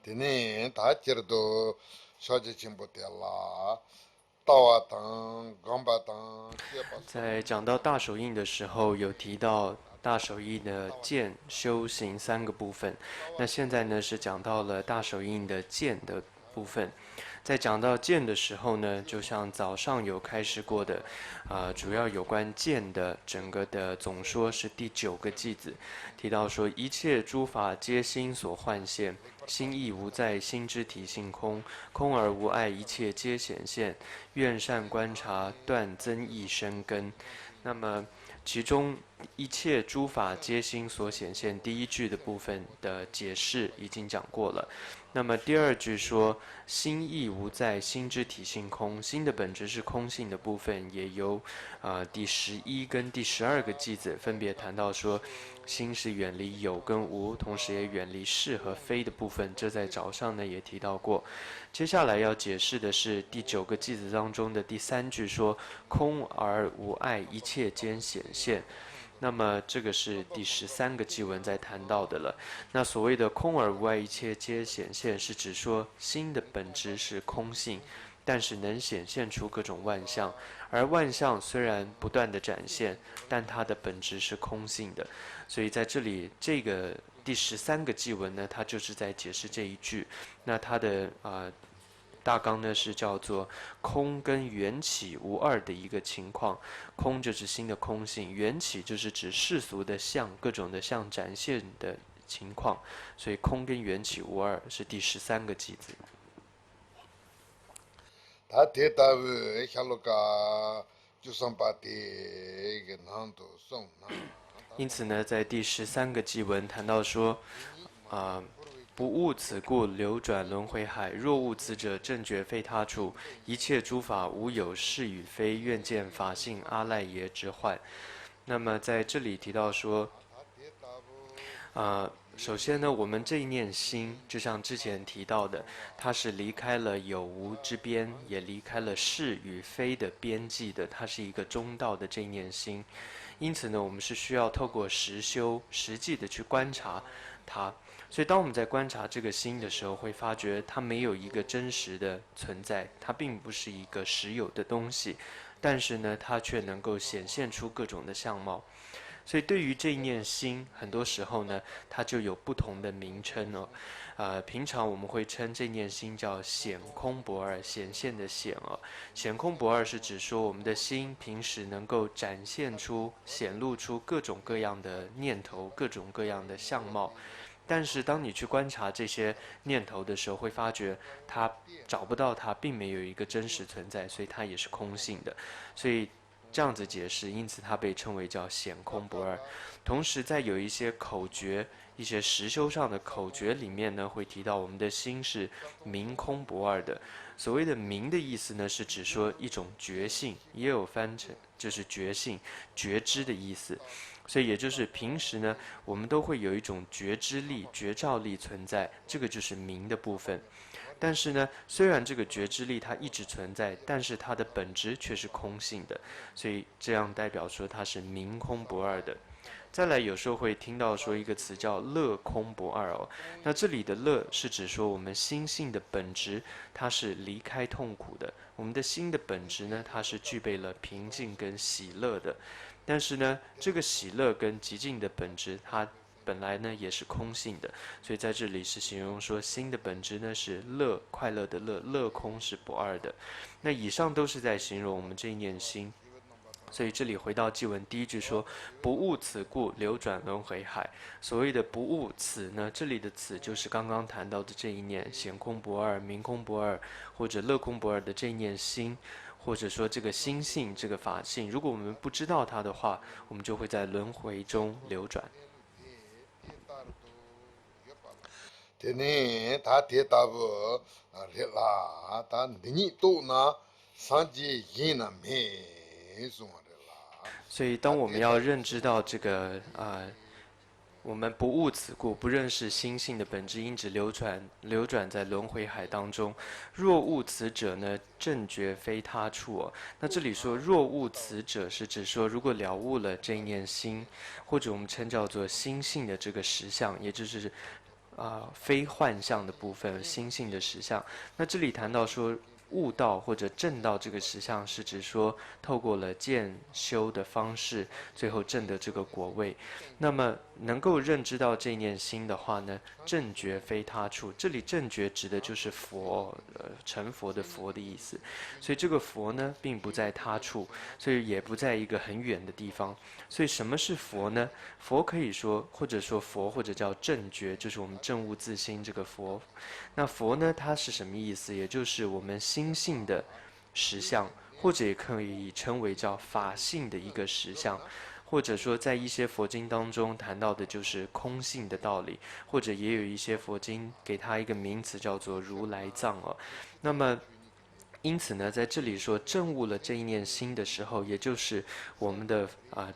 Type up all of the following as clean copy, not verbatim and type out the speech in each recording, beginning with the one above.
tene ta jirdo shaji chimbo tela tawa tang gamba tang shepa 在 som 讲到大手印的时候，有提到大手印的见、修行三个部分。那现在呢是讲到了大手印的见的部分。在讲到见的时候呢，就像早上有开始过的，主要有关见的整个的总说是第9个偈子，提到说一切诸法皆心所幻现，心亦无在，心之体性空，空而无碍，一切皆显现，愿善观察，断增益生根。那么其中一切诸法皆心所显现，第一句的部分的解释已经讲过了。那么第二句说心亦无在，心之体性空，心的本质是空性的部分，也由第11跟第12个句子分别谈到说，心是远离有跟无，同时也远离是和非的部分。这在早上呢也提到过。接下来要解释的是第9个句子当中的第3句说，空而无碍，一切皆显现。那么这个是第13个偈文在谈到的了。那所谓的空而无碍，一切皆显现，是指说心的本质是空性，但是能显现出各种万象，而万象虽然不断的展现，但它的本质是空性的。所以在这里这个第13个偈文呢，它就是在解释这一句。那它的大纲呢是叫做空跟缘起无二的一个情况。空就是心的空性，缘起就是指世俗的相，各种的相展现的情况。所以空跟缘起无二是第13个偈子。 ta te ta we shaloka jusampa te ge nang to song na 因此呢，在第13个偈文谈到说，不悟此故，流转轮回海。若悟此者，正觉非他处。一切诸法无有是与非，愿见法性阿赖耶之幻。那么在这里提到说，首先呢，我们这一念心，就像之前提到的，它是离开了有无之边，也离开了是与非的边际的，它是一个中道的这一念心。因此呢，我们是需要透过实修、实际的去观察它。所以，当我们在观察这个心的时候，会发觉它没有一个真实的存在，它并不是一个实有的东西，但是呢，它却能够显现出各种的相貌。所以对于这一念心，很多时候呢，它就有不同的名称哦。平常我们会称这念心叫显空不二，显现的显哦。显空不二是指说我们的心平时能够展现出、显露出各种各样的念头、各种各样的相貌。但是当你去观察这些念头的时候，会发觉它找不到它，并没有一个真实存在，所以它也是空性的。所以这样子解释，因此它被称为叫显空不二。同时，在有一些口诀、一些实修上的口诀里面呢，会提到我们的心是明空不二的。所谓的明的意思呢，是指说一种觉性，也有翻成就是觉性、觉知的意思。所以也就是平时呢，我们都会有一种觉知力、觉照力存在，这个就是明的部分。但是呢，虽然这个觉知力它一直存在，但是它的本质却是空性的，所以这样代表说它是明空不二的。再来，有时候会听到说一个词叫乐空不二哦。那这里的乐是指说我们心性的本质，它是离开痛苦的。我们的心的本质呢，它是具备了平静跟喜乐的。但是呢，这个喜乐跟极静的本质，它本来呢也是空性的，所以在这里是形容说心的本质呢是乐，快乐的乐，乐空是不二的。那以上都是在形容我们这一念心。所以这里回到偈文第一句说，不悟此故，流转轮回海。所谓的不悟此呢，这里的此就是刚刚谈到的这一念显空不二、明空不二或者乐空不二的这一念心，或者说这个心性、这个法性，如果我们不知道它的话，我们就会在轮回中流转。tene ta te ta bu re la ta ni to na sanji yin na me so re la 所以，当 ta 我们 te 要 ta 认知到这个我们不悟此故，不认识心性的本质，因只流转在轮回海当中。若悟此者呢，正觉非他处哦。那这里说若悟此者，是指说如果了悟了这一念心，或者我们称叫做心性的这个实相，也就是非幻象的部分，心性的实相。那这里谈到说悟道或者证道这个实相，是指说透过了渐修的方式，最后证得这个果位。那么能够认知到这念心的话呢，正觉非他处。这里正觉指的就是佛，成佛的佛的意思。所以这个佛呢，并不在他处，所以也不在一个很远的地方。所以什么是佛呢？佛可以说，或者说佛，或者叫正觉，就是我们证悟自心这个佛。那佛呢，它是什么意思？也就是我们心性的实相，或者也可以称为叫法性的一个实相。或者说在一些佛经当中谈到的就是空性的道理，或者也有一些佛经给它一个名词叫做如来藏哦。那么因此呢，在这里说证悟了这一念心的时候，也就是我们的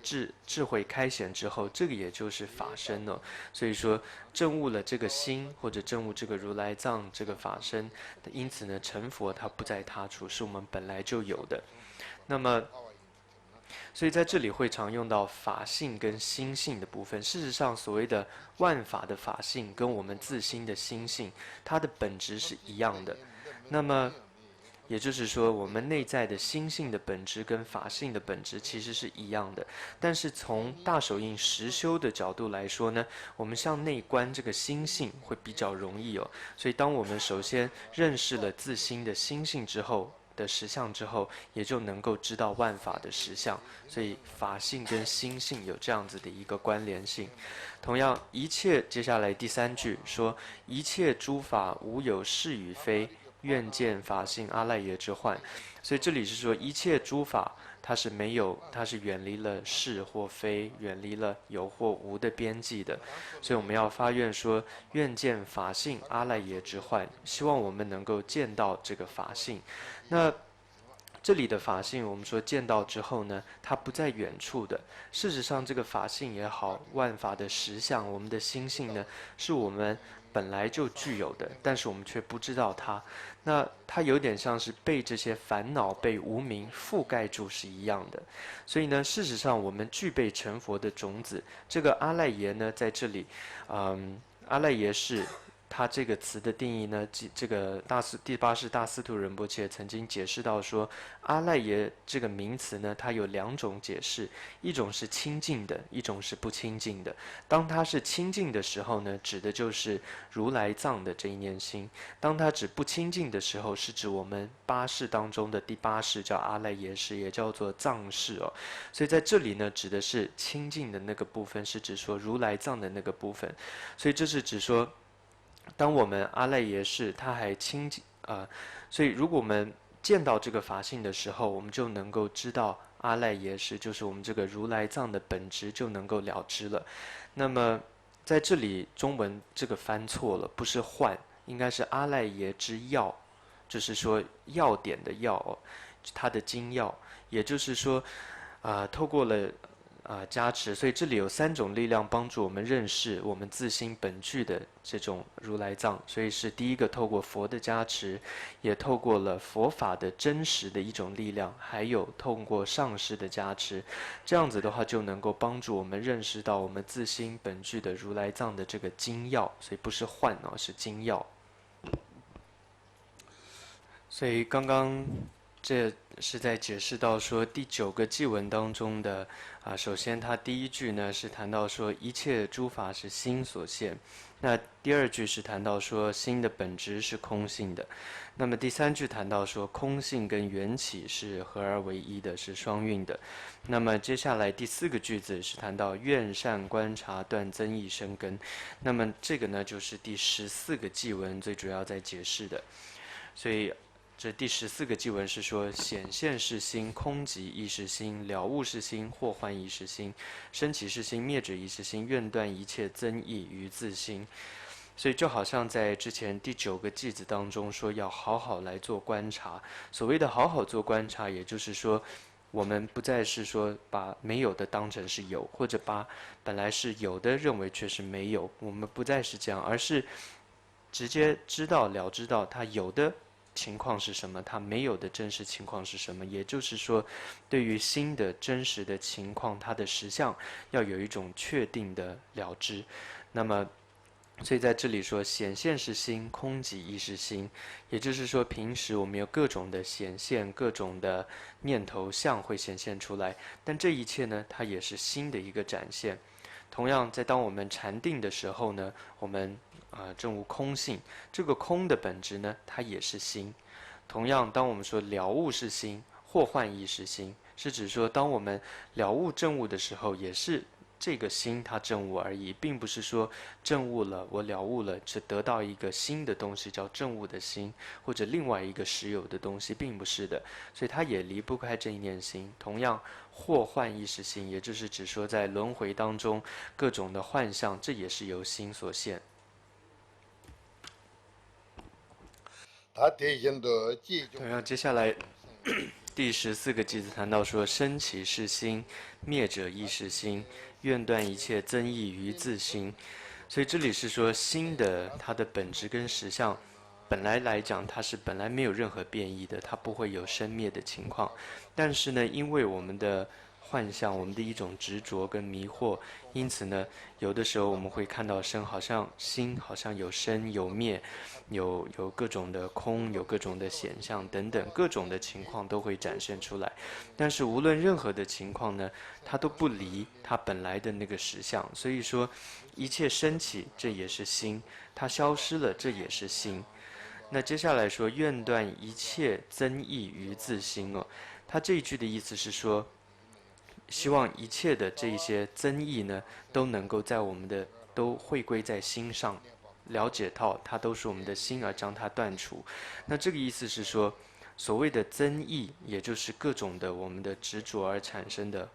智慧开显之后，这个也就是法身哦。所以说证悟了这个心，或者证悟这个如来藏这个法身，因此呢，成佛它不在他处，是我们本来就有的。那么所以在这里会常用到法性跟心性的部分。事实上，所谓的万法的法性跟我们自心的心性，它的本质是一样的。那么也就是说，我们内在的心性的本质跟法性的本质其实是一样的。但是从大手印实修的角度来说呢，我们向内观这个心性会比较容易哦。所以当我们首先认识了自心的心性之后，的实相之后，也就能够知道万法的实相，所以法性跟心性有这样子的一个关联性。同样，一切接下来第三句说，一切诸法无有是与非，愿见法性阿赖耶之幻。所以这里是说一切诸法它是没有，它是远离了是或非，远离了有或无的边际的。所以我们要发愿说，愿见法性阿赖耶之幻，希望我们能够见到这个法性。那这里的法性，我们说见到之后呢，它不在远处的。事实上，这个法性也好，万法的实相，我们的心性呢，是我们本来就具有的，但是我们却不知道它。那它有点像是被这些烦恼、被无明覆盖住是一样的。所以呢，事实上我们具备成佛的种子。这个阿赖耶呢，在这里，阿赖耶是。它这个词的定义呢，这个第八世大司徒仁波切曾经解释到说，阿赖耶这个名词呢，它有两种解释，一种是清净的，一种是不清净的。当它是清净的时候呢，指的就是如来藏的这一念心；当它指不清净的时候，是指我们八世当中的第八世叫阿赖耶识，也叫做藏识哦。所以在这里呢，指的是清净的那个部分，是指说如来藏的那个部分。所以这是指说。当我们阿赖耶识它还清净所以如果我们见到这个法性的时候，我们就能够知道阿赖耶识就是我们这个如来藏的本质，就能够了知了。那么在这里中文这个翻错了，不是幻，应该是阿赖耶之要，就是说要点的要哦，它的精要，也就是说透过了。加持，所以这里有三种力量帮助我们认识我们自心本具的这种如来藏，所以是第一个透过佛的加持，也透过了佛法的真实的一种力量，还有透过上师的加持，这样子的话就能够帮助我们认识到我们自心本具的如来藏的这个精要，所以不是幻哦，是精要。所以刚刚这是在解释到说第九个偈文当中的首先它第一句呢是谈到说一切诸法是心所现，那第二句是谈到说心的本质是空性的，那么第三句谈到说空性跟缘起是合而为一的，是双运的。那么接下来第四个句子是谈到愿善观察断增益生根，那么这个呢就是第14个偈文最主要在解释的。所以这第14个偈文是说：显现是心，空寂亦是心，了悟是心，祸患亦是心，生起是心，灭止亦是心，愿断一切增益于自心。所以就好像在之前第9个偈子当中说，要好好来做观察。所谓的好好做观察，也就是说，我们不再是说把没有的当成是有，或者把本来是有的认为却是没有，我们不再是这样，而是直接知道了知道它有的情况是什么，它没有的真实情况是什么。也就是说，对于心的真实的情况，它的实相要有一种确定的了知。那么所以在这里说，显现是心，空寂亦是心。也就是说，平时我们有各种的显现，各种的念头相会显现出来，但这一切呢，它也是心的一个展现。同样，在当我们禅定的时候呢，我们证悟空性，这个空的本质呢，它也是心。同样，当我们说了悟是心，或幻亦是心，是指说，当我们了悟证悟的时候，也是这个心它证悟而已，并不是说证悟了，我了悟了，只得到一个新的东西叫证悟的心，或者另外一个实有的东西，并不是的。所以它也离不开这一念心。同样，或幻亦是心，也就是指说在轮回当中各种的幻象，这也是由心所现。他体现的集中。同样，接下来第14个句子谈到说：生起是心，灭者亦是心，愿断一切增益于自心。所以这里是说心的它的本质跟实相，本来来讲它是本来没有任何变异的，它不会有生灭的情况。但是呢，因为我们的幻象，我们的一种执着跟迷惑，因此呢，有的时候我们会看到生好像心好像有生有灭，有各种的空，有各种的显象等等，各种的情况都会展现出来。但是无论任何的情况呢，它都不离它本来的那个实相。所以说，一切升起，这也是心；它消失了，这也是心。那接下来说，愿断一切增益于自心哦。他这一句的意思是说，希望一切的这一些增益呢，都能够在我们的都汇归在心上，了解到它都是我们的心而将它断除。那这个意思是说，所谓的增益，也就是各种的我们的执着而产生的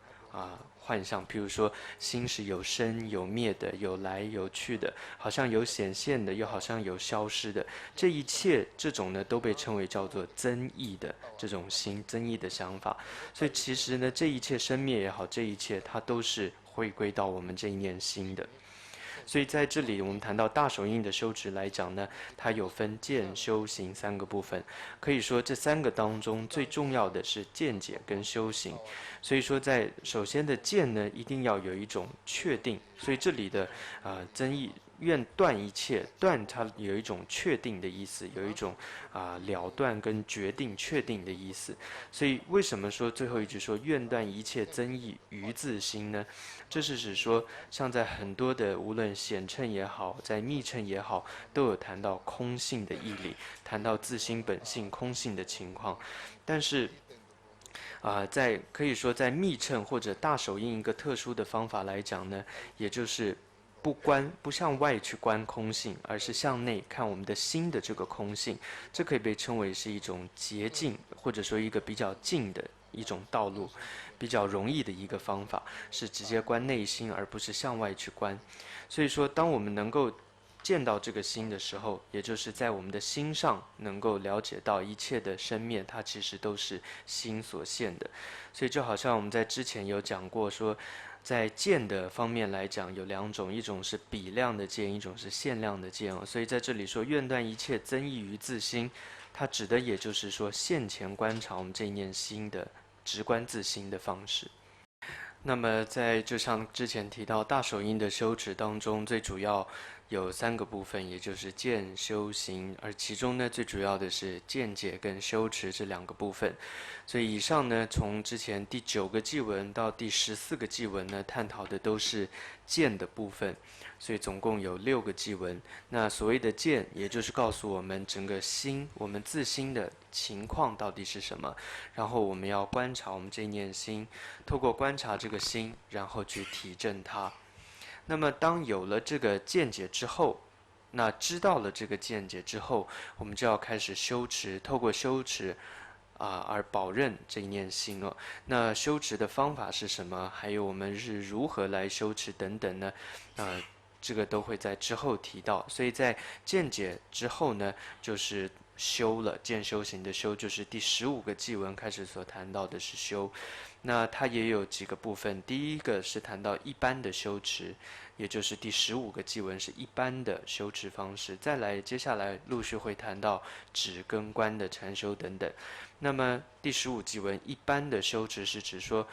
幻象，譬如说心是有生有灭的，有来有去的，好像有显现的，又好像有消失的，这一切这种呢，都被称为叫做增益的这种心，增益的想法。所以其实呢，这一切生灭也好，这一切它都是回归到我们这一念心的。所以在这里，我们谈到大手印的修持来讲呢，它有分见、修行三个部分。可以说这三个当中最重要的是见解跟修行。所以说在首先的见呢，一定要有一种确定。所以这里的增益愿断一切，断它有一种确定的意思，有一种了断跟决定、确定的意思。所以为什么说最后一句说愿断一切增益于自心呢？这是指说，像在很多的无论显称也好，在密称也好，都有谈到空性的义理，谈到自心本性空性的情况。但是在可以说在密称或者大手印一个特殊的方法来讲呢，也就是不向外去观空性，而是向内看我们的心的这个空性。这可以被称为是一种捷径，或者说一个比较近的一种道路，比较容易的一个方法，是直接观内心，而不是向外去观。所以说，当我们能够见到这个心的时候，也就是在我们的心上能够了解到一切的生灭，它其实都是心所现的。所以就好像我们在之前有讲过说，在见的方面来讲有两种，一种是比量的见，一种是限量的见哦。所以在这里说愿断一切增益于自心，它指的也就是说现前观察我们这一念心的直观自心的方式。那么在就像之前提到大手印的修持当中，最主要有三个部分，也就是见、修、行，而其中呢最主要的是见解跟修持这两个部分。所以以上呢，从之前第9个祭文到第14个祭文呢，探讨的都是见的部分。所以总共有6个祭文。那所谓的见，也就是告诉我们整个心，我们自心的情况到底是什么，然后我们要观察我们这念心，透过观察这个心，然后去体证它。那么当有了这个见解之后，那知道了这个见解之后，我们就要开始修持，透过修持而保任这一念心哦。那修持的方法是什么？还有我们是如何来修持等等呢？这个都会在之后提到。所以在见解之后呢，就是修了，见修行的修，就是第15个偈文开始所谈到的是修。那它也有几个部分，第一个是谈到一般的修持，也就是第15个偈文是一般的修持方式。再来，接下来陆续会谈到止跟观的禅修等等。那么第15偈文一般的修持是指说，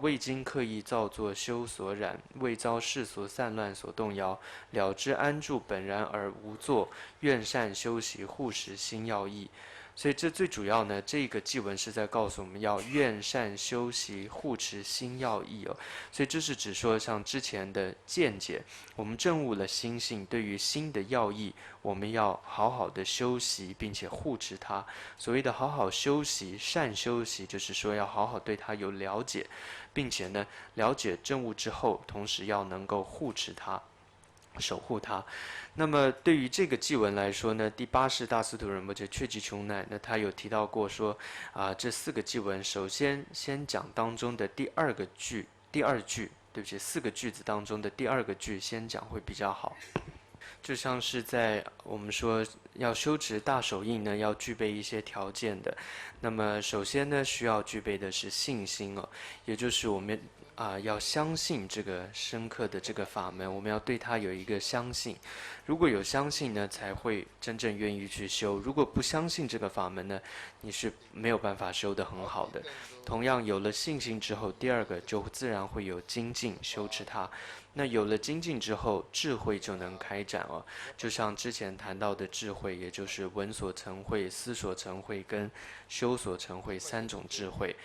未经刻意造作修所染，未遭世俗散乱所动摇，了知安住本然而无作，愿善修习护持心要义。所以这最主要呢，这个偈文是在告诉我们要愿善修习护持心要义哦。所以这是指说，像之前的见解，我们证悟了心性，对于心的要义，我们要好好的修习，并且护持它。所谓的好好修习、善修习，就是说要好好对它有了解，并且呢，了解证悟之后，同时要能够护持它。守护它。那么对于这个偈文来说呢，第8世大司徒仁波切确吉琼乃，那他有提到过说，这4个偈文，首先讲当中的第2句，对不起，4个句子当中的第2个句先讲会比较好。就像是在我们说要修持大手印呢，要具备一些条件的。那么首先呢，需要具备的是信心哦，也就是我们要相信这个深刻的这个法门，我们要对它有一个相信。如果有相信呢，才会真正愿意去修。如果不相信这个法门呢，你是没有办法修得很好的。同样，有了信心之后，第2个就自然会有精进修持它。那有了精进之后，智慧就能开展哦。就像之前谈到的智慧，也就是闻所成慧、思所成慧跟修所成慧3种智慧。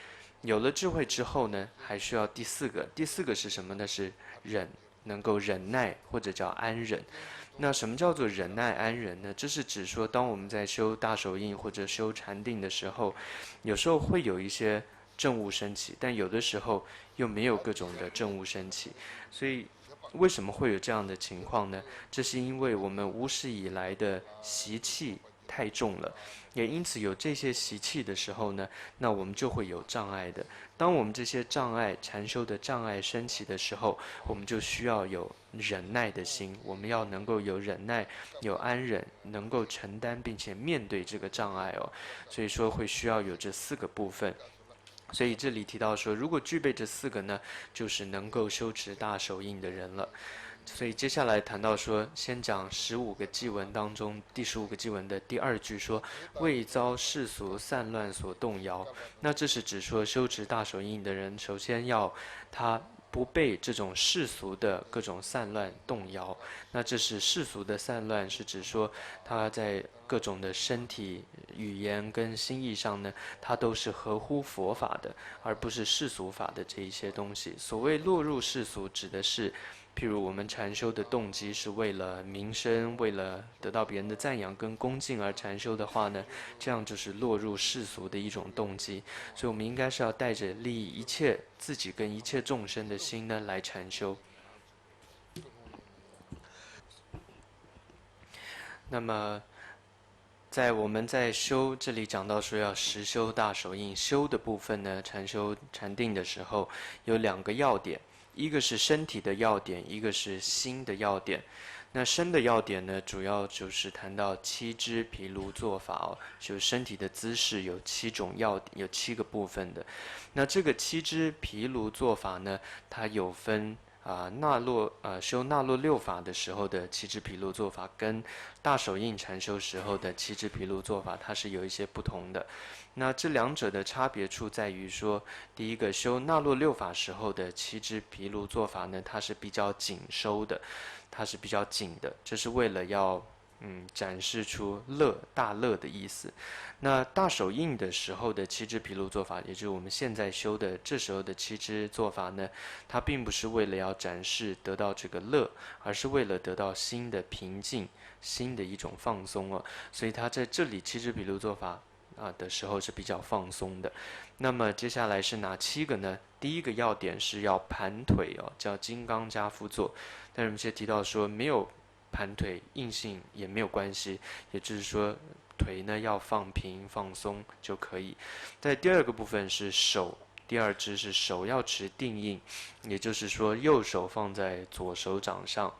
有了智慧之后呢，还需要第4个。第4个是什么呢？是忍，能够忍耐，或者叫安忍。那什么叫做忍耐安忍呢？这是指说，当我们在修大手印或者修禅定的时候，有时候会有一些证悟升起，但有的时候又没有各种的证悟升起。所以为什么会有这样的情况呢？这是因为我们无始以来的习气太重了，也因此有这些习气的时候呢，那我们就会有障碍的。当我们这些障碍、禅修的障碍升起的时候，我们就需要有忍耐的心，我们要能够有忍耐、有安忍，能够承担并且面对这个障碍哦。所以说会需要有这4个部分。所以这里提到说，如果具备这4个呢，就是能够修持大手印的人了。所以接下来谈到说，先讲15个偈文当中第15个偈文的第2句说，未遭世俗散乱所动摇。那这是指说修持大手印的人，首先要他不被这种世俗的各种散乱动摇。那这是世俗的散乱，是指说他在各种的身体、语言跟心意上呢，它都是合乎佛法的，而不是世俗法的这一些东西。所谓落入世俗，指的是譬如我们禅修的动机是为了名声，为了得到别人的赞扬跟恭敬而禅修的话呢，这样就是落入世俗的一种动机。所以我们应该是要带着利益一切自己跟一切众生的心呢来禅修。那么我们在修这里讲到说要实修大手印，修的部分呢，禅修禅定的时候有2个要点，一个是身体的要点，一个是心的要点。那身的要点呢，主要就是谈到7支毗卢做法哦，就是身体的姿势有7种要点，有7个部分的。那这个7支毗卢做法呢，它有分修那洛6法的时候的7支毗卢做法，跟大手印禅修时候的7支毗卢做法，它是有一些不同的。那这2者的差别处在于说，第一个修那洛6法时候的7支毗卢做法呢，它是比较紧收的，它是比较紧的，这是为了要展示出大乐的意思。那大手印的时候的7支毗卢做法，也就是我们现在修的这时候的7支做法呢，它并不是为了要展示得到这个乐，而是为了得到心的平静，心的一种放松哦。所以它在这里7支毗卢做法的时候是比较放松的。那么接下来是哪7个呢？第一个要点是要盘腿哦，叫金刚跏趺坐。但是我们现在提到说没有盘腿硬性也没有关系，也就是说腿呢要放平放松就可以。在第2个部分是手，第2支是手要持定印，也就是说右手放在左手掌上，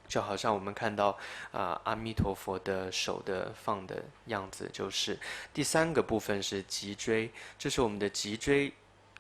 就好像我们看到阿弥陀佛的手的放的样子，就是第三个部分是脊椎，这是我们的脊椎。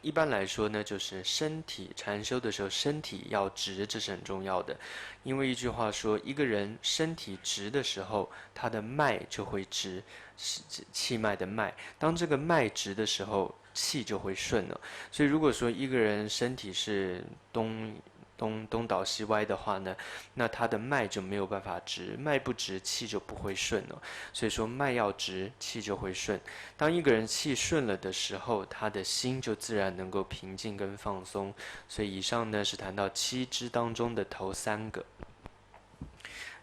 一般来说呢，就是身体禅修的时候，身体要直，这是很重要的。因为一句话说，一个人身体直的时候，他的脉就会直，是气脉的脉。当这个脉直的时候，气就会顺了。所以如果说一个人身体是东倒西歪的话呢，那他的脉就没有办法直，脉不直，气就不会顺了。所以说脉要直，气就会顺。当一个人气顺了的时候，他的心就自然能够平静跟放松。所以以上呢是谈到七支当中的头三个。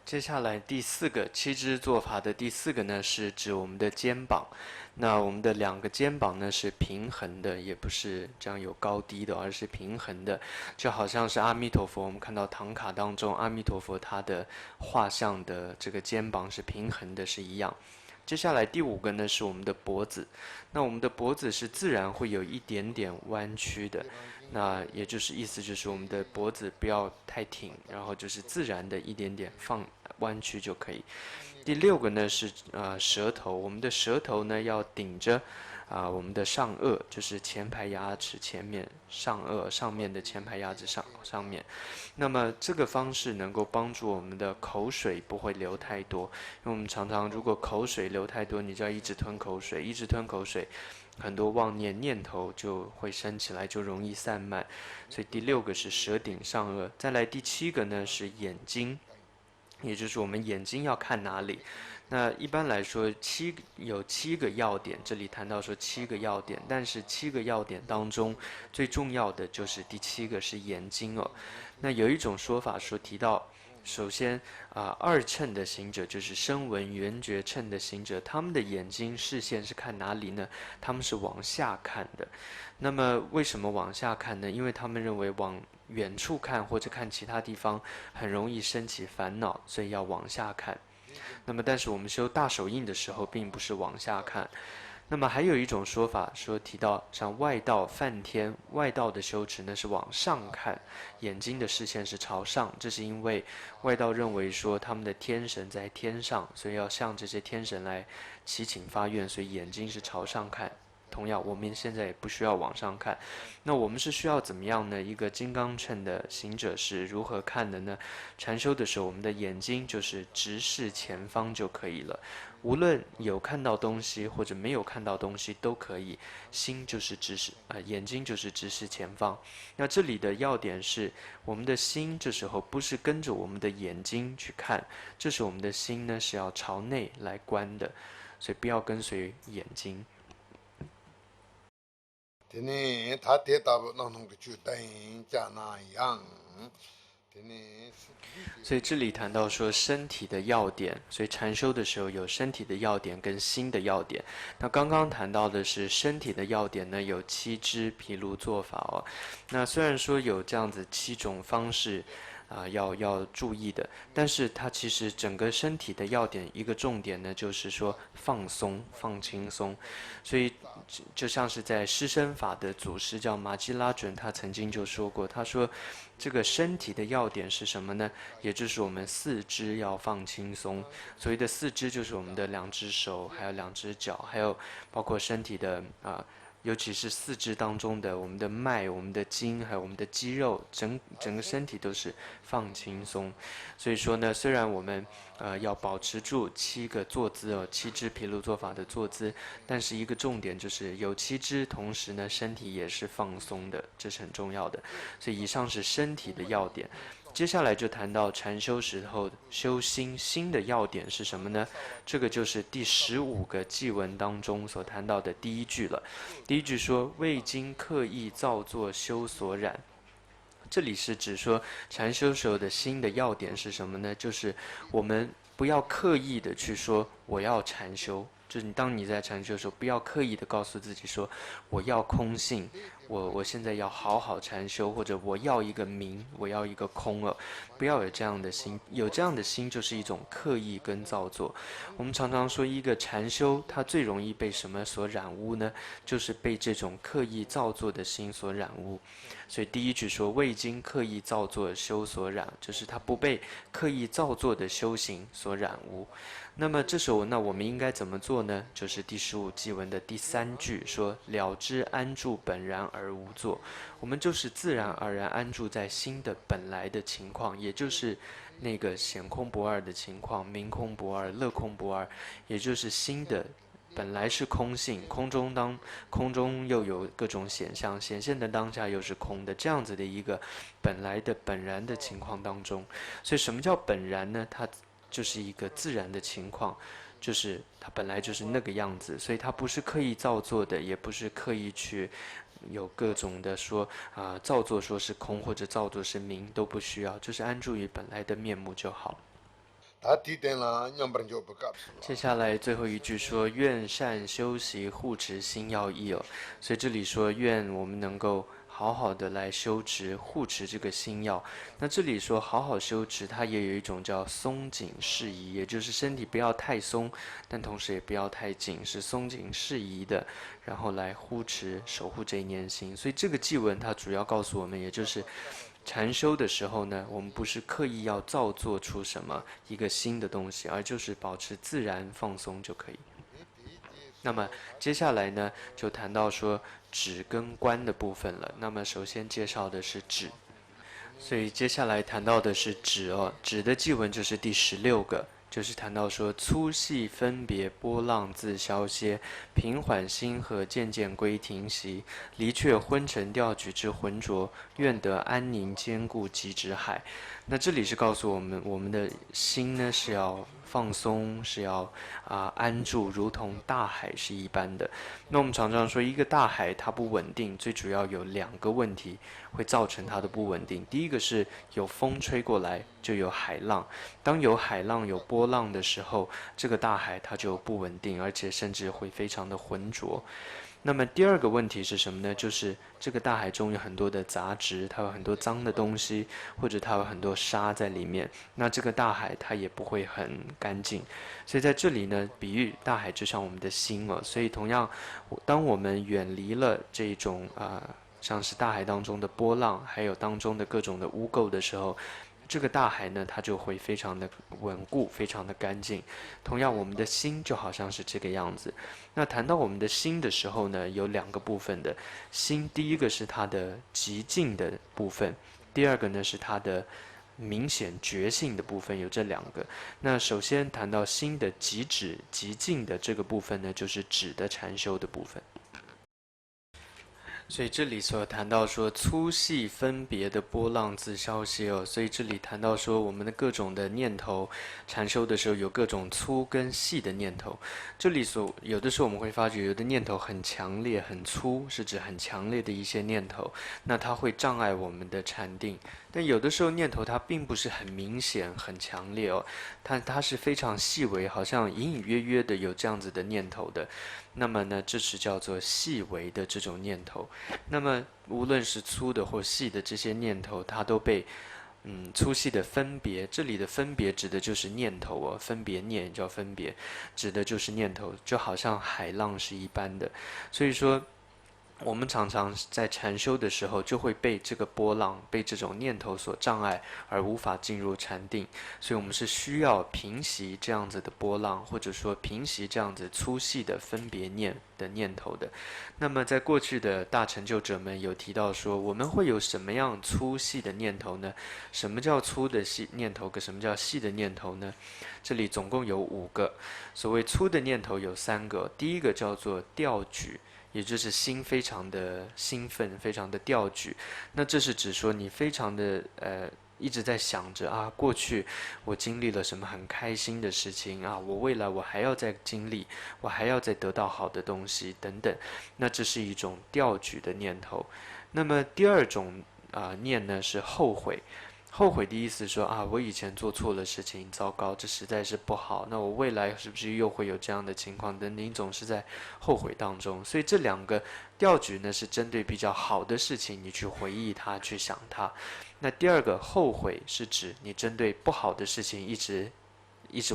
接下来第四个七支做法的第四个呢，是指我们的肩膀。那我们的两个肩膀呢是平衡的，也不是这样有高低的，而是平衡的，就好像是阿弥陀佛。我们看到唐卡当中，阿弥陀佛他的画像的这个肩膀是平衡的，是一样。接下来第五个呢是我们的脖子，那我们的脖子是自然会有一点点弯曲的，那也就是意思就是我们的脖子不要太挺，然后就是自然的一点点弯曲就可以。第六个呢是舌头，我们的舌头呢要顶着我们的上颚，就是前排牙齿前面上颚上面的前排牙齿上面。那么这个方式能够帮助我们的口水不会流太多，因为我们常常如果口水流太多，你就要一直吞口水，一直吞口水，很多妄念头就会升起来，就容易散漫。所以第六个是舌顶上颚。再来第七个呢是眼睛，也就是我们眼睛要看哪里。那一般来说有七个要点，这里谈到说七个要点，但是七个要点当中最重要的就是第七个是眼睛哦。那有一种说法说提到，首先二乘的行者就是声闻缘觉乘的行者，他们的眼睛视线是看哪里呢？他们是往下看的。那么为什么往下看呢？因为他们认为往远处看或者看其他地方很容易升起烦恼，所以要往下看。那么但是我们修大手印的时候并不是往下看。那么还有一种说法说提到像外道梵天，外道的修持呢是往上看，眼睛的视线是朝上，这是因为外道认为说他们的天神在天上，所以要向这些天神来祈请发愿，所以眼睛是朝上看。同样我们现在也不需要往上看。那我们是需要怎么样呢？一个金刚乘的行者是如何看的呢？禅修的时候，我们的眼睛就是直视前方就可以了，无论有看到东西或者没有看到东西都可以，心就是直视眼睛就是直视前方。那这里的要点是，我们的心这时候不是跟着我们的眼睛去看，这时我们的心呢是要朝内来观的，所以不要跟随眼睛。tené ta te tabu nang nong chu dang jia na yang tené 所以这里谈到说身体的要点，所以禅修的时候有身体的要点跟心的要点。那刚刚谈到的是身体的要点呢，有七支毗卢做法哦。那虽然说有这样子七种方式要注意的，但是它其实整个身体的要点一个重点呢，就是说放松、放轻松。所以就像是在施身法的祖师叫马基拉准，他曾经就说过，他说这个身体的要点是什么呢？也就是我们四肢要放轻松。所谓的四肢就是我们的两只手，还有两只脚，还有包括身体的尤其是四肢当中的我们的脉、我们的筋，还有我们的肌肉，整个身体都是放轻松。所以说呢，虽然我们要保持住七个坐姿哦，七支毗卢做法的坐姿，但是一个重点就是有七支，同时呢身体也是放松的，这是很重要的。所以以上是身体的要点。接下来就谈到禅修时候修心，心的要点是什么呢？这个就是第15个偈文当中所谈到的第一句了。第一句说：“未经刻意造作修所染。”这里是指说禅修时候的心的要点是什么呢？就是我们不要刻意的去说我要禅修，就是当你在禅修的时候，不要刻意的告诉自己说我要空性，我现在要好好禅修，或者我要一个明，我要一个空了，不要有这样的心。有这样的心就是一种刻意跟造作。我们常常说，一个禅修，它最容易被什么所染污呢？就是被这种刻意造作的心所染污。所以第一句说未经刻意造作修所染，就是他不被刻意造作的修行所染污。那么这时候，那我们应该怎么做呢？就是第15偈文的第3句说：了知安住本然而无作。我们就是自然而然安住在心的本来的情况，也就是那个显空不二的情况，明空不二，乐空不二，也就是心的本来是空性，空中又有各种显象，显现的当下又是空的，这样子的一个本来的本然的情况当中。所以什么叫本然呢？它就是一个自然的情况，就是它本来就是那个样子，所以它不是刻意造作的，也不是刻意去有各种的说造作说是空或者造作是明，都不需要，就是安住于本来的面目就好。接下来最后一句说愿善修习护持心要义哦，所以这里说愿我们能够好好的来修持护持这个心要。那这里说好好修持，它也有一种叫松紧适宜，也就是身体不要太松，但同时也不要太紧，是松紧适宜的，然后来护持守护这一念心。所以这个偈文它主要告诉我们，也就是禅修的时候呢，我们不是刻意要造作出什么一个新的东西，而就是保持自然放松就可以。那么接下来呢，就谈到说止跟观的部分了。那么首先介绍的是止，所以接下来谈到的是止哦。止的偈文就是第16个，就是谈到说粗细分别波浪自消歇，平缓心和渐渐归停息，离却昏沉调举之浑浊，愿得安宁坚固即止海。那这里是告诉我们，我们的心呢是要放松，是要安住，如同大海是一般的。那我们常常说，一个大海它不稳定，最主要有2个问题会造成它的不稳定。第一个是有风吹过来，就有海浪。当有海浪、有波浪的时候，这个大海它就不稳定，而且甚至会非常的浑浊。那么第2个问题是什么呢？就是这个大海中有很多的杂质，它有很多脏的东西，或者它有很多沙在里面。那这个大海它也不会很干净。所以在这里呢，比喻大海就像我们的心了。所以同样，当我们远离了这种像是大海当中的波浪，还有当中的各种的污垢的时候，这个大海呢，它就会非常的稳固，非常的干净。同样，我们的心就好像是这个样子。那谈到我们的心的时候呢，有2个部分的心，第一个是它的极静的部分，第2个呢是它的明显觉性的部分，有这2个。那首先谈到心的极止、极静的这个部分呢，就是止的禅修的部分。所以这里所谈到说粗细分别的波浪自消歇哦，所以这里谈到说我们的各种的念头，禅修的时候有各种粗跟细的念头。这里有的时候我们会发觉，有的念头很强烈、很粗，是指很强烈的一些念头，那它会障碍我们的禅定。但有的时候念头它并不是很明显、很强烈哦，它是非常细微，好像隐隐约约的有这样子的念头的。那么呢，这是叫做细微的这种念头。那么无论是粗的或细的这些念头，它都被粗细的分别。这里的分别指的就是念头哦，分别念叫分别，指的就是念头，就好像海浪是一般的。所以说，我们常常在禅修的时候，就会被这个波浪、被这种念头所障碍，而无法进入禅定。所以，我们是需要平息这样子的波浪，或者说平息这样子粗细的分别念的念头的。那么，在过去的大成就者们有提到说，我们会有什么样粗细的念头呢？什么叫粗的细念头？什么叫细的念头呢？这里总共有5个。所谓粗的念头有3个，第一个叫做调举。也就是心非常的兴奋，非常的调举。那这是指说你非常的一直在想着过去我经历了什么很开心的事情我未来我还要再经历，我还要再得到好的东西等等。那这是一种调举的念头。那么第2种念呢是后悔。后悔的意思说啊，我以前做错了事情，糟糕，这实在是不好。那我未来是不是又会有这样的情况？等你总是在后悔当中。所以这两个调举呢，是针对比较好的事情，你去回忆它，去想它。那第二个后悔是指你针对不好的事情一直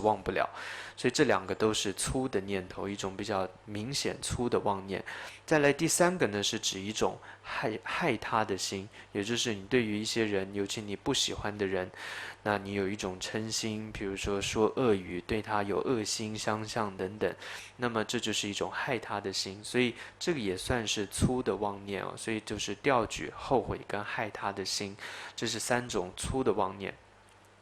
忘不了，所以这两个都是粗的念头，一种比较明显粗的妄念。再来第三个呢，是指一种害他的心，也就是你对于一些人，尤其你不喜欢的人，那你有一种嗔心，比如说说恶语，对他有恶心相向等等，那么这就是一种害他的心，所以这个也算是粗的妄念哦。所以就是调举、后悔跟害他的心，这是三种粗的妄念。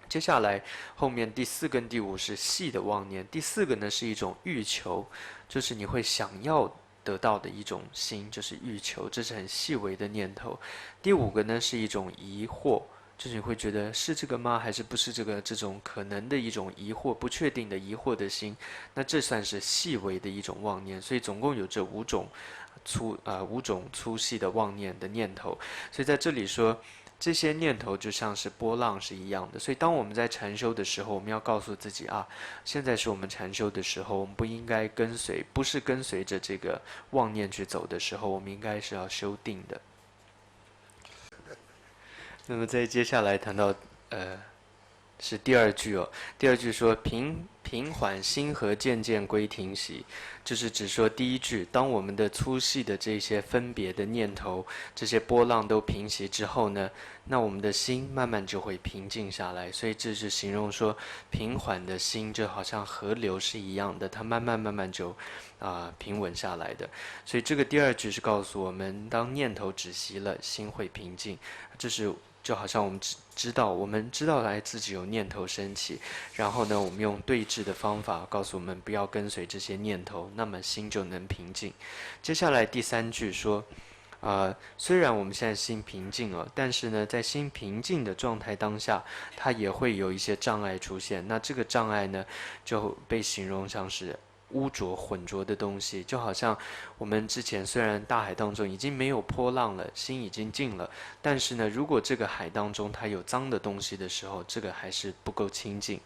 接下来后面第四跟第五是细的妄念，第四个呢是一种欲求，就是你会想要得到的一种心，就是欲求，这是很细微的念头。第五个呢是一种疑惑，就是你会觉得是这个吗，还是不是这个，这种可能的一种疑惑，不确定的疑惑的心，那这算是细微的一种妄念。所以总共有这五种粗细的妄念的念头。所以在这里说，这些念头就像是波浪是一样的，所以当我们在禅修的时候，我们要告诉自己啊，现在是我们禅修的时候，我们不应该不是跟随着这个妄念去走的时候，我们应该是要修定的。那么在接下来谈到是第二句哦，第二句说平缓心和渐渐归停息，就是指说第一句，当我们的粗细的这些分别的念头，这些波浪都平息之后呢，那我们的心慢慢就会平静下来。所以这是形容说平缓的心就好像河流是一样的，它慢慢就平稳下来的。所以这个第二句是告诉我们，当念头止息了，心会平静。这是就好像我们知道来自己有念头升起，然后呢，我们用对治的方法告诉我们不要跟随这些念头，那么心就能平静。接下来第三句说，虽然我们现在心平静了，但是呢，在心平静的状态当下，它也会有一些障碍出现。那这个障碍呢，就被形容像是污浊混浊的东西，就好像我们之前虽然大海当中已经没有波浪了，心已经静了，但是呢，如果这个海当中它有脏的东西的时候，这个还是不够清净。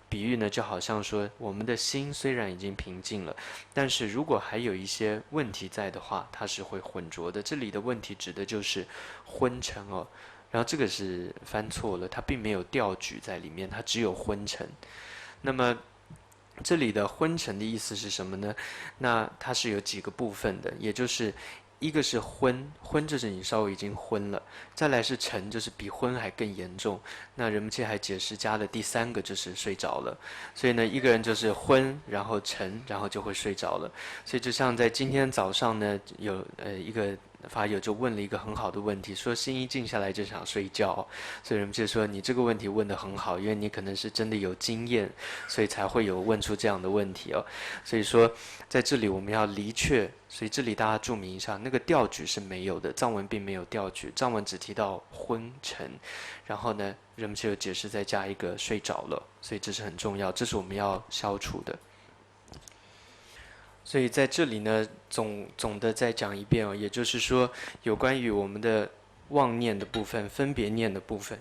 比喻呢，就好像说我们的心虽然已经平静了，但是如果还有一些问题在的话，它是会混浊的。这里的问题指的就是昏沉哦。然后这个是翻错了，它并没有调举在里面，它只有昏沉。那么这里的昏沉的意思是什么呢？那它是有几个部分的，也就是一个是昏就是你稍微已经昏了，再来是沉，就是比昏还更严重。那人们界还解释加了第三个就是睡着了，所以呢，一个人就是昏，然后沉，然后就会睡着了。所以就像在今天早上呢，有一个法友就问了一个很好的问题，说心一静下来就想睡觉，所以人们就说你这个问题问得很好，因为你可能是真的有经验，所以才会有问出这样的问题哦。所以说在这里我们要离却，所以这里大家注明一下，那个调举是没有的，藏文并没有调举，藏文只提到昏沉，然后呢，人们就有解释再加一个睡着了，所以这是很重要，这是我们要消除的。所以在这里呢，总的再讲一遍哦，也就是说，有关于我们的妄念的部分、分别念的部分。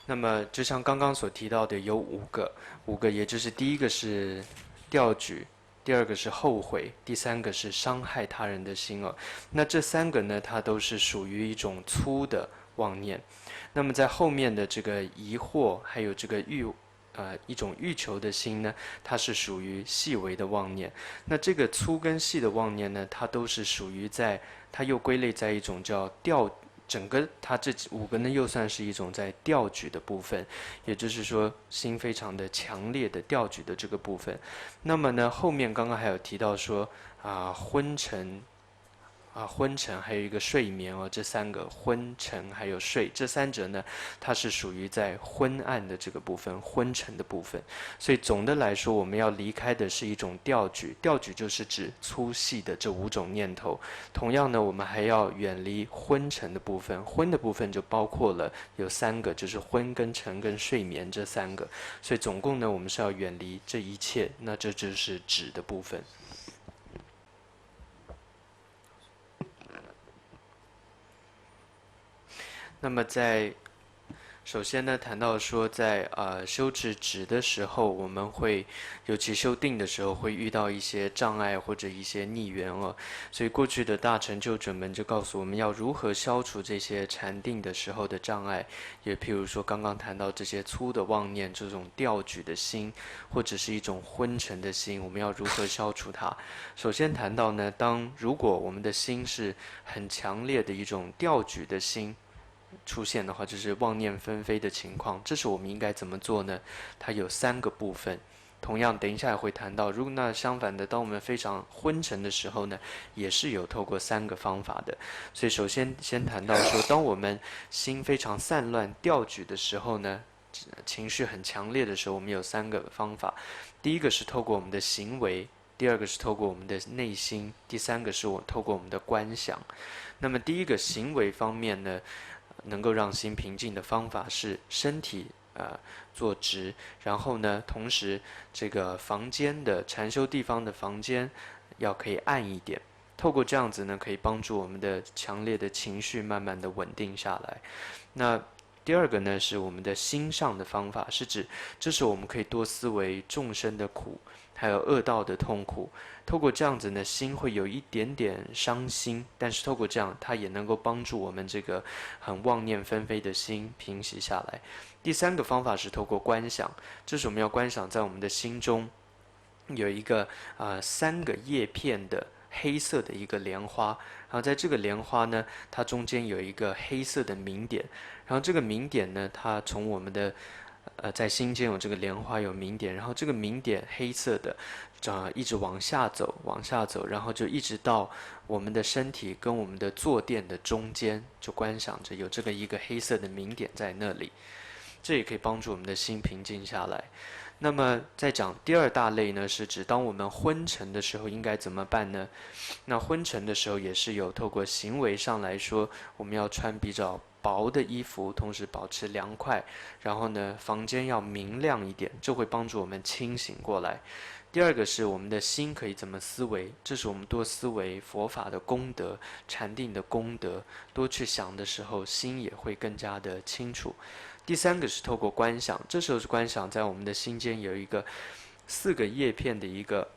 那么就像刚刚所提到的，有五个，也就是第一个是调举，第二个是后悔，第三个是伤害他人的心哦。那这三个呢，它都是属于一种粗的妄念。那么在后面的这个疑惑，还有这个一种欲求的心呢，它是属于细微的妄念。那这个粗跟细的妄念呢，它都是属于它又归类在一种叫整个它这五个呢，又算是一种在调举的部分，也就是说心非常的强烈的调举的这个部分。那么呢，后面刚刚还有提到说昏沉还有一个睡眠哦，这三个昏沉还有睡，这三者呢，它是属于在昏暗的这个部分，昏沉的部分。所以总的来说，我们要离开的是一种调举，调举就是指粗细的这五种念头。同样呢，我们还要远离昏沉的部分，昏的部分就包括了有三个，就是昏跟沉跟睡眠这三个。所以总共呢，我们是要远离这一切，那这就是止的部分。那么在首先呢，谈到说在修持止的时候，我们会，尤其修定的时候，会遇到一些障碍或者一些逆缘哦。所以过去的大成就者们就告诉我们要如何消除这些禅定的时候的障碍，也譬如说刚刚谈到这些粗的妄念，这种调举的心，或者是一种昏沉的心，我们要如何消除它？首先谈到呢，如果我们的心是很强烈的一种调举的心。出现的话，就是妄念纷飞的情况。这时我们应该怎么做呢？它有3个部分。同样，等一下也会谈到。如果那相反的，当我们非常昏沉的时候呢，也是有透过3个方法的。所以首先先谈到说，当我们心非常散乱、调举的时候呢，情绪很强烈的时候，我们有3个方法。第一个是透过我们的行为，第二个是透过我们的内心，第3个是透过我们的观想。那么第一个行为方面呢？能够让心平静的方法是身体坐直，然后呢，同时这个房间的禅修地方的房间要可以暗一点。透过这样子呢，可以帮助我们的强烈的情绪慢慢的稳定下来。那第二个呢，是我们的心上的方法，是指这时候我们可以多思维众生的苦，还有恶道的痛苦。透过这样子呢，心会有一点点伤心，但是透过这样，它也能够帮助我们这个很妄念纷飞的心平息下来。第3个方法是透过观想，这是我们要观想在我们的心中有一个3个叶片的黑色的一个莲花，然后在这个莲花呢，它中间有一个黑色的明点，然后这个明点呢，它从我们的在心间有这个莲花有明点，然后这个明点黑色的，一直往下走，往下走，然后就一直到我们的身体跟我们的坐垫的中间，就观想着有这个一个黑色的明点在那里，这也可以帮助我们的心平静下来。那么再讲第2大类呢，是指当我们昏沉的时候应该怎么办呢？那昏沉的时候也是有透过行为上来说，我们要穿比较薄的衣服，同时保持凉快，然后呢，房间要明亮一点，这会帮助我们清醒过来。第2个是我们的心可以怎么思维，这是我们多思维佛法的功德、禅定的功德，多去想的时候，心也会更加的清楚。第3个是透过观想，这时候是观想在我们的心间有一个4个叶片的一个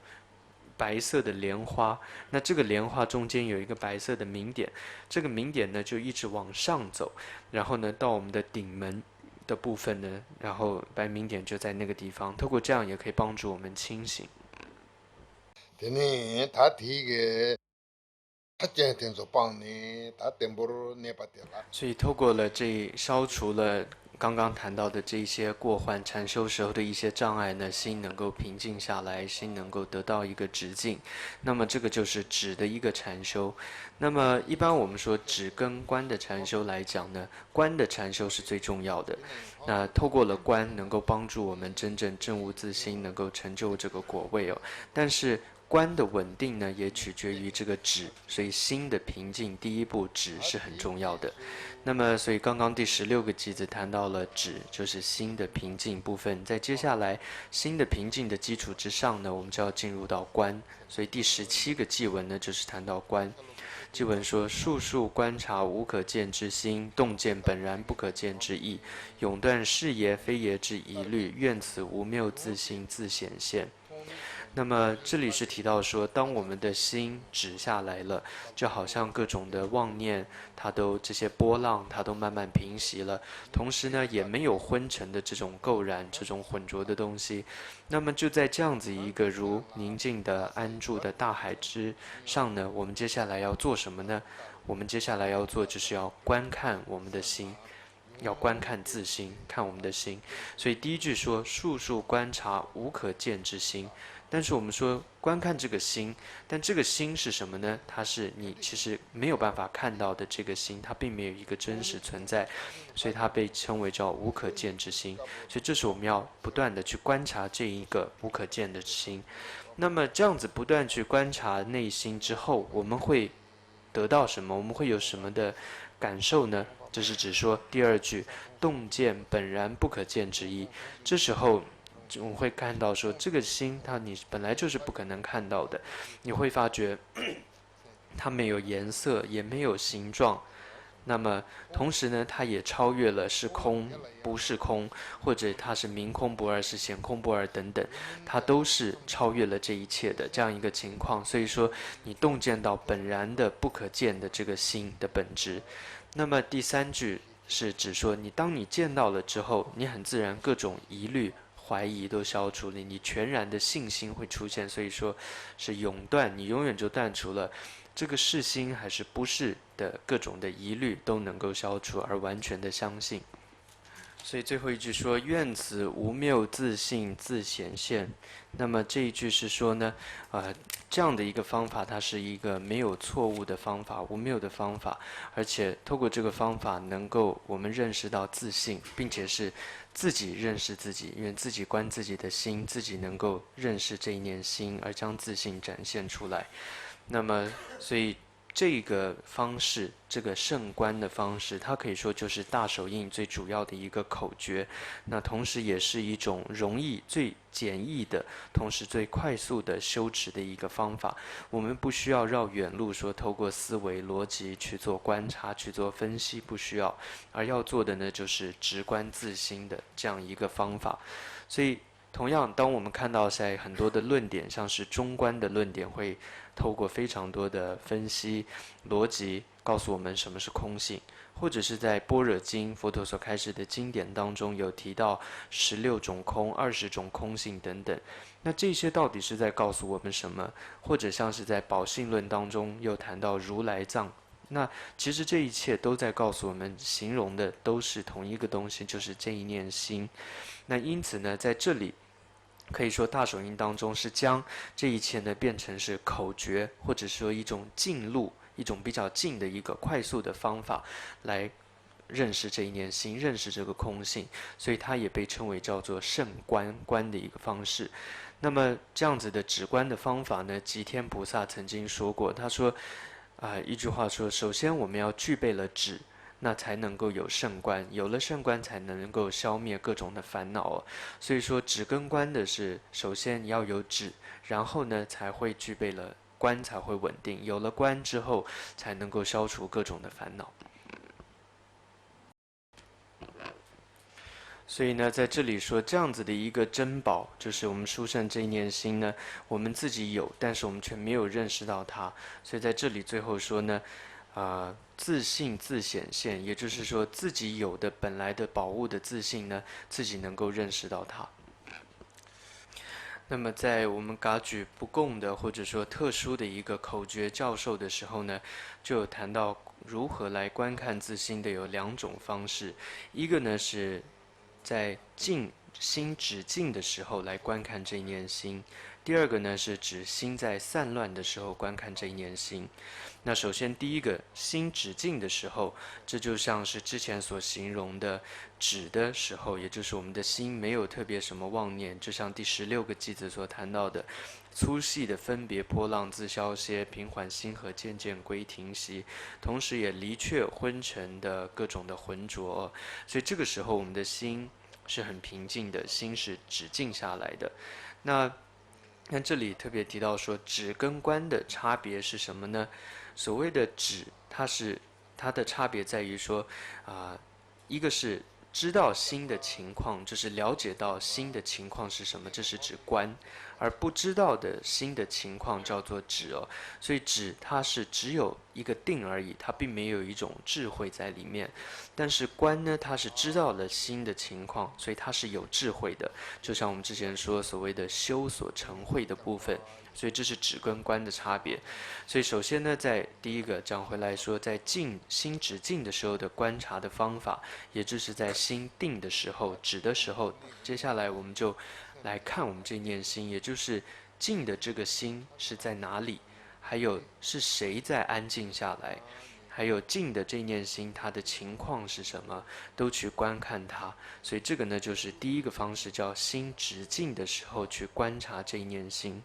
白色的莲花，那这个莲花中间有一个白色的明点，这个明点呢就一直往上走，然后呢到我们的顶门的部分呢，然后白明点就在那个地方，透过这样也可以帮助我们清醒。所以透过了消除了刚刚谈到的这些过患，禅修时候的一些障碍呢，心能够平静下来，心能够得到一个直静。那么这个就是止的一个禅修。那么一般我们说止跟观的禅修来讲呢，观的禅修是最重要的。那透过了观，能够帮助我们真正证悟自心，能够成就这个果位哦。但是观的稳定呢，也取决于这个止，所以心的平静，第一步止是很重要的。那么，所以刚刚第16个偈子谈到了止，就是心的平静部分。在接下来心的平静的基础之上呢，我们就要进入到观。所以第17个偈文呢，就是谈到观。偈文说：数数观察无可见之心，洞见本然不可见之意，永断是耶非耶之疑虑，愿此无谬自心自显现。那么这里是提到说，当我们的心止下来了，就好像各种的妄念，这些波浪，它都慢慢平息了。同时呢，也没有昏沉的这种垢染、这种浑浊的东西。那么就在这样子一个如宁静的安住的大海之上呢，我们接下来要做什么呢？我们接下来要做就是要观看我们的心。要观看自心，看我们的心。所以第一句说：数数观察无可见之心。但是我们说观看这个心，但这个心是什么呢？它是你其实没有办法看到的这个心，它并没有一个真实存在，所以它被称为叫无可见之心。所以这是我们要不断的去观察这一个无可见的心。那么这样子不断去观察内心之后，我们会得到什么？我们会有什么的感受呢？这是指说第2句洞见本然不可见之意。这时候我们会看到说，这个心你本来就是不可能看到的，你会发觉它没有颜色，也没有形状，那么同时呢，它也超越了是空不是空，或者它是明空不二，是显空不二等等，它都是超越了这一切的这样一个情况。所以说，你洞见到本然的不可见的这个心的本质。那么第三句是指说，当你见到了之后，你很自然各种疑虑、怀疑都消除了，你全然的信心会出现。所以说，是永断，你永远就断除了这个是心还是不是的各种的疑虑都能够消除，而完全的相信。所以最后一句说愿此无谬自信自显现。那么这一句是说呢，这样的一个方法，它是一个没有错误的方法，无谬的方法，而且透过这个方法，能够我们认识到自信，并且是自己认识自己，因为自己观自己的心，自己能够认识这一念心，而将自信展现出来。那么，所以这个方式，这个圣观的方式，它可以说就是大手印最主要的一个口诀。那同时也是一种容易、最简易的，同时最快速的修持的一个方法。我们不需要绕远路，说透过思维逻辑去做观察、去做分析，不需要。而要做的呢，就是直观自心的这样一个方法。所以，同样，当我们看到在很多的论点，像是中观的论点，会透过非常多的分析逻辑，告诉我们什么是空性，或者是在般若经佛陀所开示的经典当中有提到16种空、20种空性等等。那这些到底是在告诉我们什么？或者像是在宝性论当中又谈到如来藏。那其实这一切都在告诉我们，形容的都是同一个东西，就是这一念心。那因此呢，在这里可以说大手印当中是将这一切呢变成是口诀，或者说一种近路，一种比较近的一个快速的方法来认识这一念心，认识这个空性，所以它也被称为叫做圣观的一个方式。那么这样子的止观的方法呢，吉天菩萨曾经说过，他说一句话说，首先我们要具备了止，那才能够有圣观，有了圣观才能够消灭各种的烦恼。所以说止跟观的是，首先你要有止，然后呢才会具备了观，才会稳定，有了观之后才能够消除各种的烦恼。所以呢，在这里说这样子的一个珍宝，就是我们殊胜这一念心呢，我们自己有，但是我们却没有认识到它。所以在这里最后说呢，自信自显现，也就是说自己有的本来的宝物的自信呢，自己能够认识到它。那么在我们噶举不共的或者说特殊的一个口诀教授的时候呢，就有谈到如何来观看自心的有2种方式，一个呢是在心止静的时候来观看这一念心，第二个呢是指心在散乱的时候观看这一念心。那首先第一个心止静的时候，这就像是之前所形容的止的时候，也就是我们的心没有特别什么妄念，就像第16个偈子所谈到的粗细的分别波浪自消歇，平缓心和渐渐归停息，同时也离却昏沉的各种的浑浊。所以这个时候我们的心是很平静的，心是止静下来的。那这里特别提到说止跟观的差别是什么呢？所谓的止，它的差别在于说一个是知道心的情况，就是了解到心的情况是什么，这是指观；而不知道的心的情况叫做止哦。所以止它是只有一个定而已，它并没有一种智慧在里面。但是观呢，它是知道了心的情况，所以它是有智慧的。就像我们之前说所谓的修所成慧的部分。所以这是止跟观的差别。所以首先呢，在第一个讲回来说，在心止静的时候的观察的方法，也就是在心定的时候、止的时候，接下来我们就来看我们这念心，也就是静的这个心是在哪里，还有是谁在安静下来，还有静的这念心它的情况是什么，都去观看它。所以这个呢，就是第一个方式，叫心止静的时候去观察这一念心。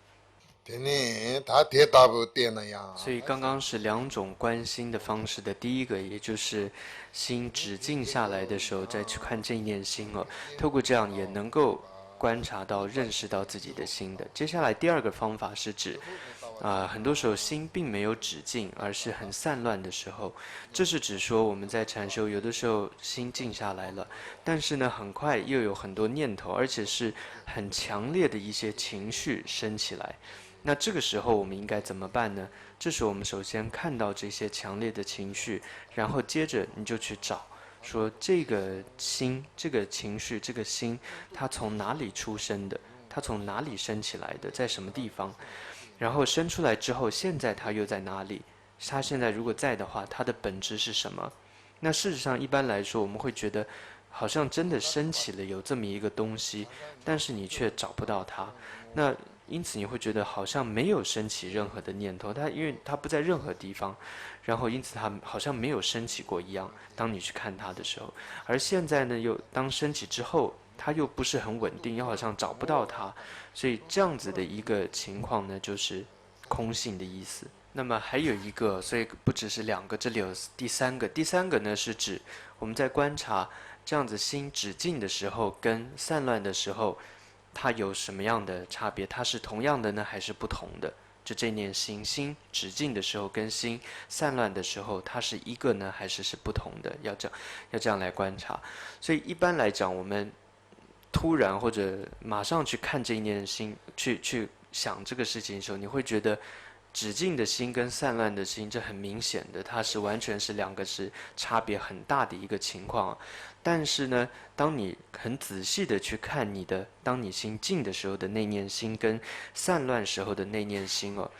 所以刚刚是2种观心的方式的第一个，也就是心止静下来的时候再去看这一念心哦，透过这样也能够观察到、认识到自己的心的。接下来第2个方法是指很多时候心并没有止境，而是很散乱的时候。这是指说我们在禅修，有的时候心静下来了，但是呢，很快又有很多念头，而且是很强烈的一些情绪升起来。那这个时候我们应该怎么办呢？这时候我们首先看到这些强烈的情绪，然后接着你就去找，说这个心、这个情绪、这个心，它从哪里出生的？它从哪里升起来的？在什么地方？然后生出来之后，现在它又在哪里？它现在如果在的话，它的本质是什么？那事实上，一般来说，我们会觉得，好像真的升起了有这么一个东西，但是你却找不到它。那因此你会觉得好像没有升起任何的念头，它因为它不在任何地方，然后因此它好像没有升起过一样。当你去看它的时候，而现在呢，又当升起之后，它又不是很稳定，又好像找不到它，所以这样子的一个情况呢，就是空性的意思。那么还有一个，所以不只是两个，这里有第三个。第三个呢是指我们在观察这样子心止静的时候跟散乱的时候，它有什么样的差别？它是同样的呢，还是不同的？就这念心，心止静的时候跟心散乱的时候，它是一个呢，还是不同的？要这样来观察。所以一般来讲，我们突然或者马上去看这一念心，去想这个事情的时候，你会觉得止静的心跟散乱的心，这很明显的，它是完全是两个是差别很大的一个情况。但是呢，当你很仔细的去看你的，当你心静的时候的那念心跟散乱时候的那念心哦，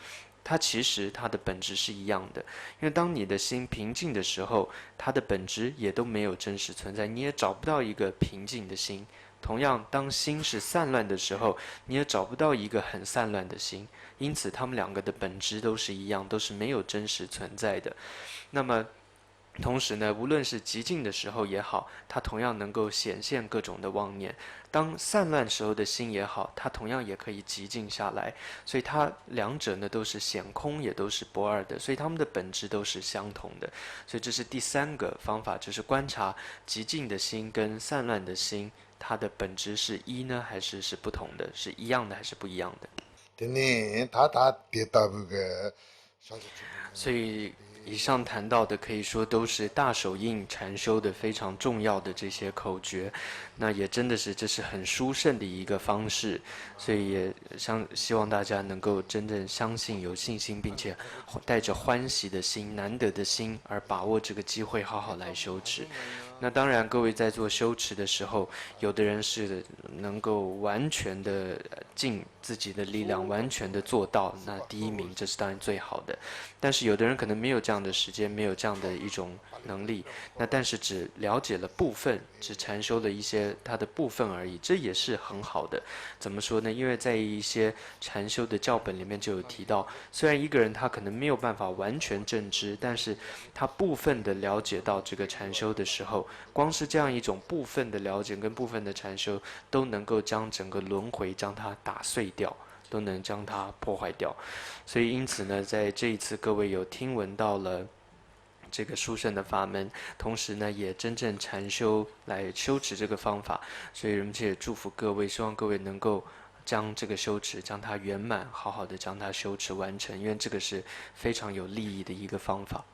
它其实它的本质是一样的。因为当你的心平静的时候，它的本质也都没有真实存在，你也找不到一个平静的心。同样，当心是散乱的时候，你也找不到一个很散乱的心。因此，它们两个的本质都是一样，都是没有真实存在的。那么，同时呢，无论是极静的时候也好，它同样能够显现各种的妄念；当散乱时候的心也好，它同样也可以极静下来。所以它两者呢都是显空，也都是不二的，所以它们的本质都是相同的。所以这是第三个方法，就是观察极静的心跟散乱的心，它的本质是一呢，还是不同的？是一样的还是不一样的？所以以上谈到的，可以说都是大手印禅修的非常重要的这些口诀。那也真的是这是很殊胜的一个方式，所以也希望大家能够真正相信、有信心，并且带着欢喜的心、难得的心，而把握这个机会，好好来修持。那当然，各位在做修持的时候，有的人是能够完全的尽自己的力量，完全的做到，那第一名，这是当然最好的。但是有的人可能没有这样的时间，没有这样的一种能力，那但是只了解了部分，只禅修了一些它的部分而已，这也是很好的。怎么说呢？因为在一些禅修的教本里面就有提到，虽然一个人他可能没有办法完全正知，但是他部分的了解到这个禅修的时候，光是这样一种部分的了解跟部分的禅修，都能够将整个轮回将它打碎掉，都能将它破坏掉。所以因此呢，在这一次各位有听闻到了这个殊胜的法门，同时呢也真正禅修来修持这个方法，所以人们也祝福各位，希望各位能够将这个修持将它圆满，好好的将它修持完成，因为这个是非常有利益的一个方法。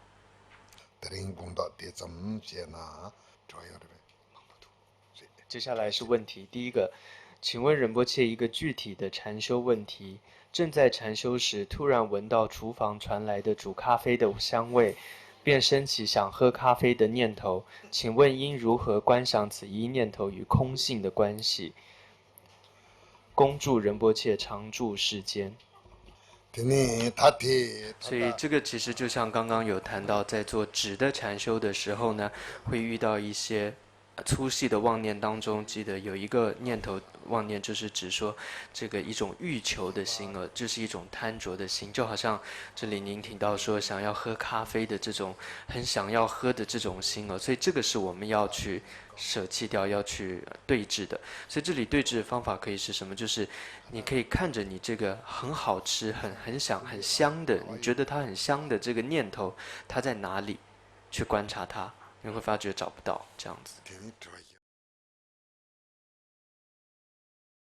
接下来是问题，第一个，请问仁波切一个具体的禅修问题：正在禅修时，突然闻到厨房传来的煮咖啡的香味，便升起想喝咖啡的念头，请问应如何观想此一念头与空性的关系？恭祝仁波切常住世间。所以这个其实就像刚刚有谈到，在做止的禅修的时候呢，会遇到一些粗细的妄念当中，记得有一个念头妄念，就是指说这个一种欲求的心就是一种贪着的心，就好像这里您提到说想要喝咖啡的这种很想要喝的这种心所以这个是我们要去舍弃掉，要去对治的。所以这里对治的方法可以是什么？就是你可以看着你这个很好吃、很想、很香的，你觉得它很香的这个念头，它在哪里？去观察它，你会发觉找不到这样子。